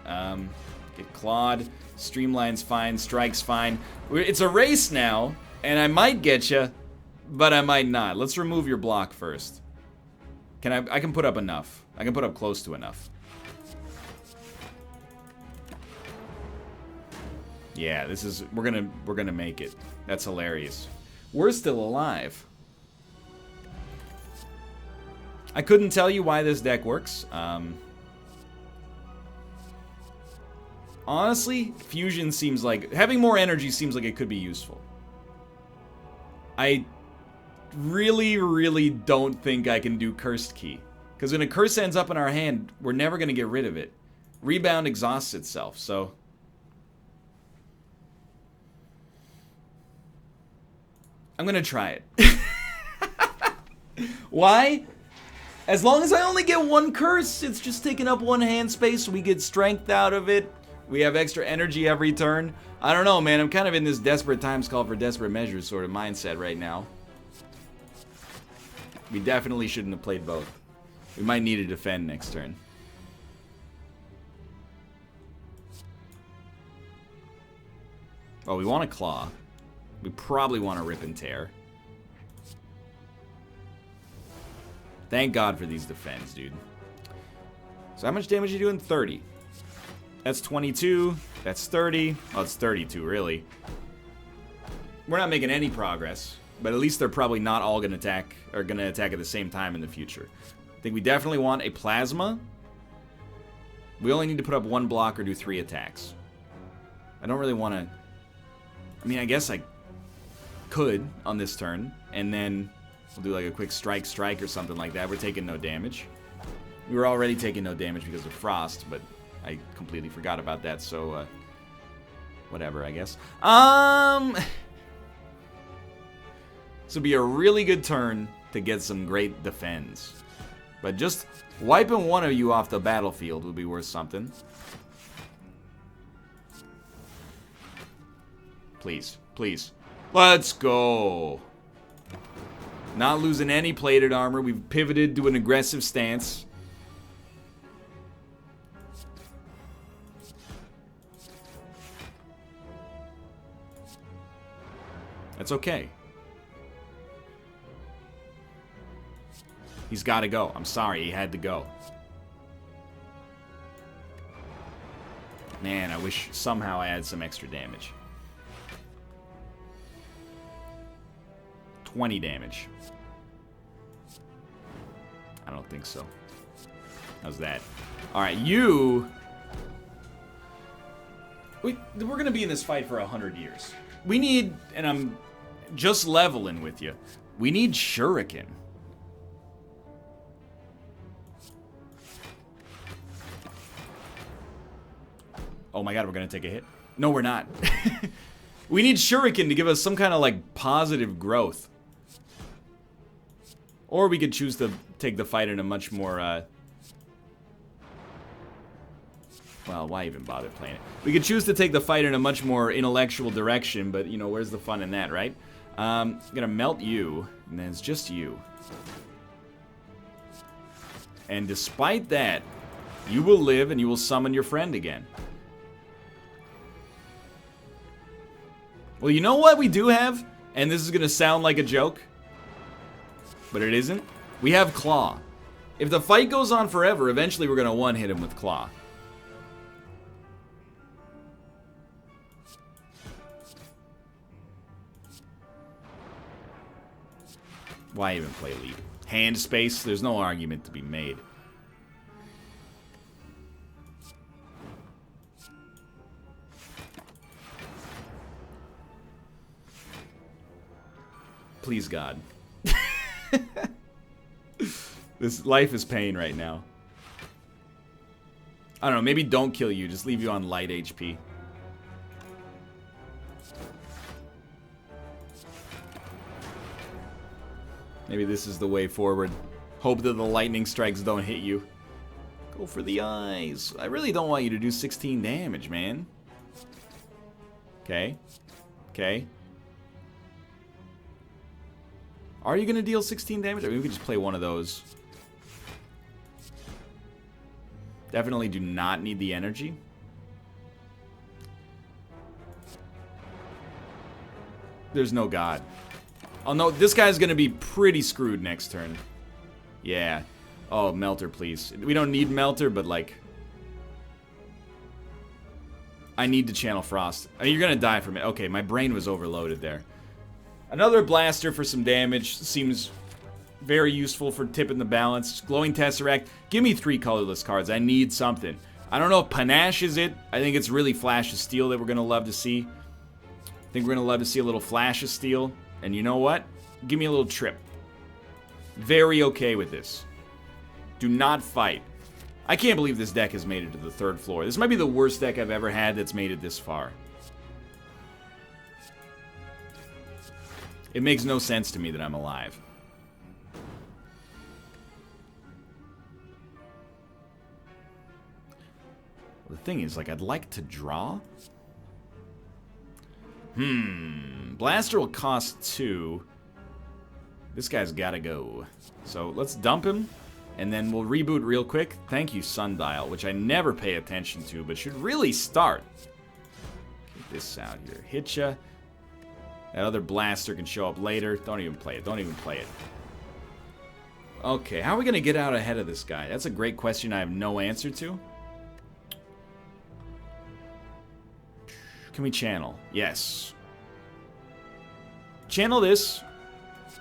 get clawed. Streamline's fine, strike's fine. It's a race now, and I might get you, but I might not. Let's remove your block first. I can put up enough. I can put up close to enough. Yeah, this is we're gonna make it. That's hilarious. We're still alive. I couldn't tell you why this deck works. Honestly, fusion seems like... Having more energy seems like it could be useful. I really, really don't think I can do Cursed Key. Because when a curse ends up in our hand, we're never going to get rid of it. Rebound exhausts itself, so... I'm going to try it. Why? As long as I only get one curse, it's just taking up one hand space. We get strength out of it. We have extra energy every turn. I don't know, man. I'm kind of in this desperate times call for desperate measures sort of mindset right now. We definitely shouldn't have played both. We might need to defend next turn. Oh, we want a claw. We probably want to rip and tear. Thank God for these defends, dude. So how much damage are you doing? 30. That's 22. That's 30. Oh, it's 32, really. We're not making any progress, but at least they're probably not all going to attack, or going to attack at the same time in the future. I think we definitely want a plasma. We only need to put up one block or do 3 attacks. I don't really want to... I mean, I guess I could on this turn, and then we'll do like a quick strike or something like that. We're taking no damage. We were already taking no damage because of frost, but I completely forgot about that, so whatever, I guess. This would be a really good turn to get some great defends. But just wiping one of you off the battlefield would be worth something. Please, please. Let's go. Not losing any plated armor. We've pivoted to an aggressive stance. That's okay. He's got to go. I'm sorry, he had to go. Man, I wish somehow I had some extra damage. 20 damage. I don't think so. How's that? Alright, you... We're going to be in this fight for 100 years. We need, and I'm just leveling with you, we need Shuriken. Oh my god, we're going to take a hit. No, we're not. We need Shuriken to give us some kind of, like, positive growth. Or we could choose to take the fight in a much more, well, why even bother playing it? We could choose to take the fight in a much more intellectual direction, but, you know, where's the fun in that, right? I'm gonna melt you, and then it's just you. And despite that, you will live and you will summon your friend again. Well, you know what we do have? And this is gonna sound like a joke, but it isn't. We have Claw. If the fight goes on forever, eventually we're gonna one-hit him with Claw. Why even play Leap? Hand space, there's no argument to be made. Please, God. This life is pain right now. I don't know, maybe don't kill you, just leave you on light HP. Maybe this is the way forward. Hope that the lightning strikes don't hit you. Go for the eyes. I really don't want you to do 16 damage, man. Okay. Okay. Are you going to deal 16 damage? I mean, we could just play one of those. Definitely do not need the energy. There's no god. Oh no, this guy's going to be pretty screwed next turn. Yeah. Oh, Melter, please. We don't need Melter, but like... I need to channel Frost. I mean, you're going to die from it. Okay, my brain was overloaded there. Another blaster for some damage seems very useful for tipping the balance. Glowing Tesseract. Give me 3 colorless cards. I need something. I don't know if Panache is it. I think it's really Flash of Steel that we're going to love to see. I think we're going to love to see a little Flash of Steel. And you know what? Give me a little trip. Very okay with this. Do not fight. I can't believe this deck has made it to the 3rd floor. This might be the worst deck I've ever had that's made it this far. It makes no sense to me that I'm alive. The thing is, like, I'd like to draw. Blaster will cost 2. This guy's gotta go. So let's dump him, and then we'll reboot real quick. Thank you, Sundial, which I never pay attention to, but should really start. Get this out here. Hit ya. That other blaster can show up later. Don't even play it. Don't even play it. Okay, how are we gonna get out ahead of this guy? That's a great question I have no answer to. Can we channel? Yes. Channel this,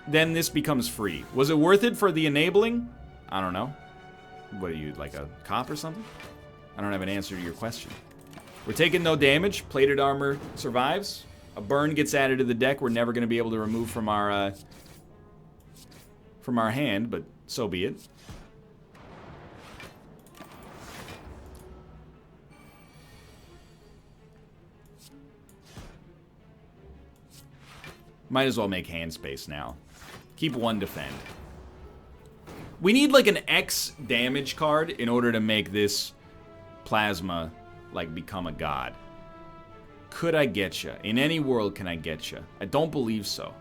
then this becomes free. Was it worth it for the enabling? I don't know. What are you, like a cop or something? I don't have an answer to your question. We're taking no damage. Plated armor survives. A burn gets added to the deck we're never going to be able to remove from our hand, but so be it. Might as well make hand space now. Keep 1 defend. We need like an X damage card in order to make this plasma like become a god. Could I get you? In any world can I get you? I don't believe so.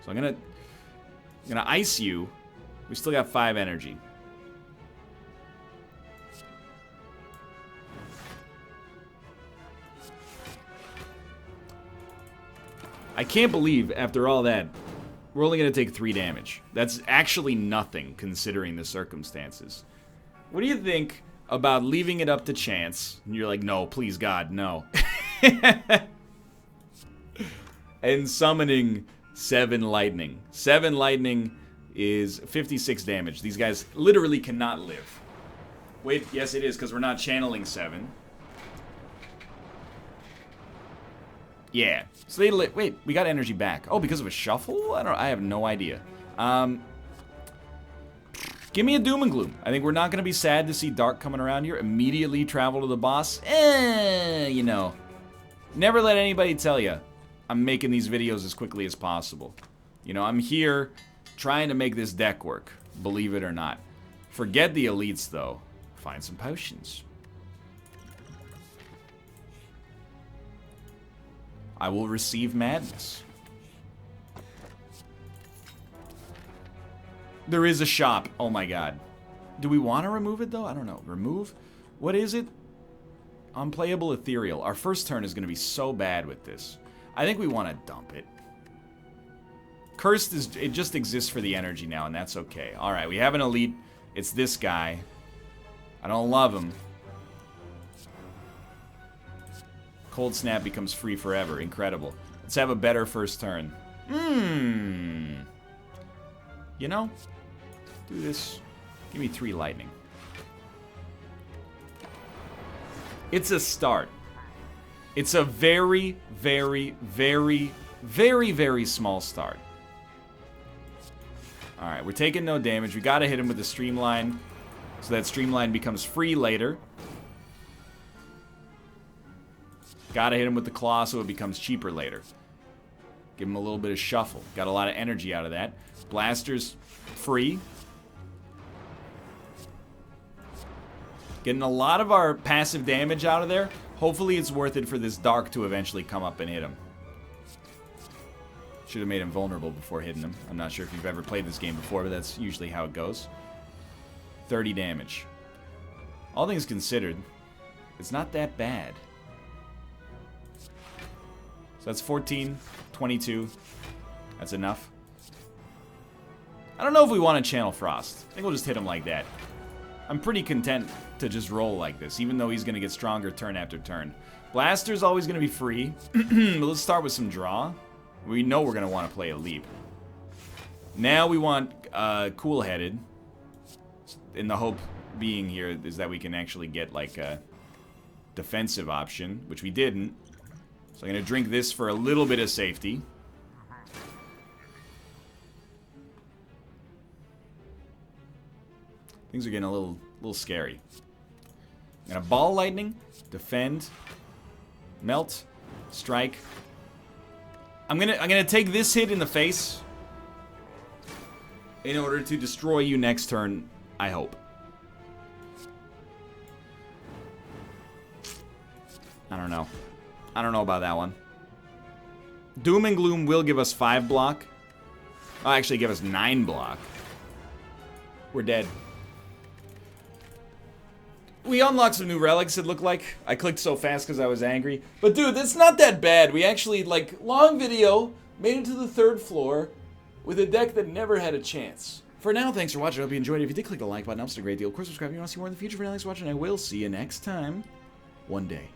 So I'm gonna ice you. We still got 5 energy. I can't believe, after all that, we're only going to take 3 damage. That's actually nothing, considering the circumstances. What do you think about leaving it up to chance? And you're like, no, please, God, no. And summoning 7 lightning. 7 lightning is 56 damage. These guys literally cannot live. Wait, yes, it is, because we're not channeling 7. Yeah. So they wait, we got energy back. Oh, because of a shuffle? I have no idea. Give me a doom and gloom. I think we're not going to be sad to see Dark coming around here. Immediately travel to the boss. You know. Never let anybody tell you I'm making these videos as quickly as possible. You know, I'm here trying to make this deck work. Believe it or not. Forget the elites, though. Find some potions. I will receive madness. There is a shop. Oh my god. Do we want to remove it though? I don't know. Remove? What is it? Unplayable ethereal. Our first turn is going to be so bad with this. I think we want to dump it. Cursed is, it just exists for the energy now, and that's okay. Alright, we have an elite. It's this guy. I don't love him. Cold Snap becomes free forever. Incredible. Let's have a better first turn. You know, do this. Give me 3 lightning. It's a start. It's a very, very, very, very, very small start. Alright, we're taking no damage. We gotta hit him with the Streamline, so that Streamline becomes free later. Gotta hit him with the Claw so it becomes cheaper later. Give him a little bit of shuffle. Got a lot of energy out of that. Blaster's free. Getting a lot of our passive damage out of there. Hopefully it's worth it for this Dark to eventually come up and hit him. Should have made him vulnerable before hitting him. I'm not sure if you've ever played this game before, but that's usually how it goes. 30 damage. All things considered, it's not that bad. So that's 14, 22. That's enough. I don't know if we want to Channel Frost. I think we'll just hit him like that. I'm pretty content to just roll like this, even though he's going to get stronger turn after turn. Blaster's always going to be free. Let's start with some draw. We know we're going to want to play a leap. Now we want Cool-Headed. in the hope being here is that we can actually get, like, a defensive option, which we didn't. So I'm going to drink this for a little bit of safety. Things are getting a little scary. I'm going to ball lightning, defend, melt, strike. I'm gonna take this hit in the face in order to destroy you next turn, I hope. I don't know. I don't know about that one. Doom and Gloom will give us 5 block. Oh, actually give us 9 block. We're dead. We unlocked some new relics, it looked like. I clicked so fast because I was angry. But dude, that's not that bad. We actually, like, long video, made it to the 3rd floor with a deck that never had a chance. For now, thanks for watching. I hope you enjoyed it. If you did, click the like button. It helps a great deal. Of course, subscribe if you want to see more in the future. For now, thanks for watching. I will see you next time. One day.